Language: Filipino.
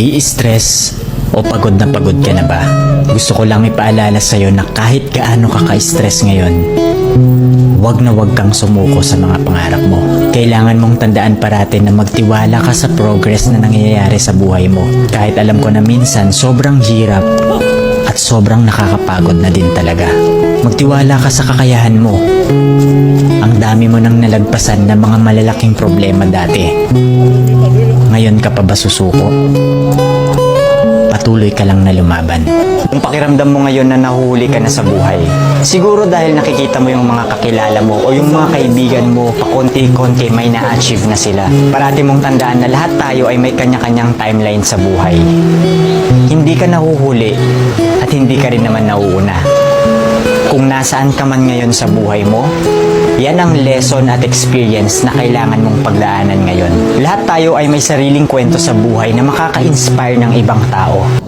Nai-stress o pagod na pagod ka na ba? Gusto ko lang ipaalala sa'yo na kahit gaano ka ka-stress ngayon, wag na wag kang sumuko sa mga pangarap mo. Kailangan mong tandaan parati na magtiwala ka sa progress na nangyayari sa buhay mo. Kahit alam ko na minsan sobrang hirap at sobrang nakakapagod na din talaga. Magtiwala ka sa kakayahan mo. Ang dami mo nang nalagpasan ng mga malalaking problema dati. Ngayon ka pa ba susuko? Patuloy ka lang na lumaban. Kung pakiramdam mo ngayon na nahuhuli ka na sa buhay, siguro dahil nakikita mo yung mga kakilala mo o yung mga kaibigan mo, pakonti-konti may na-achieve na sila. Parati mong tandaan na lahat tayo ay may kanya-kanyang timeline sa buhay. Hindi ka nahuhuli at hindi ka rin naman nauuna. Kung nasaan ka man ngayon sa buhay mo, yan ang lesson at experience na kailangan mong pagdaanan ngayon. Lahat tayo ay may sariling kwento sa buhay na makaka-inspire ng ibang tao.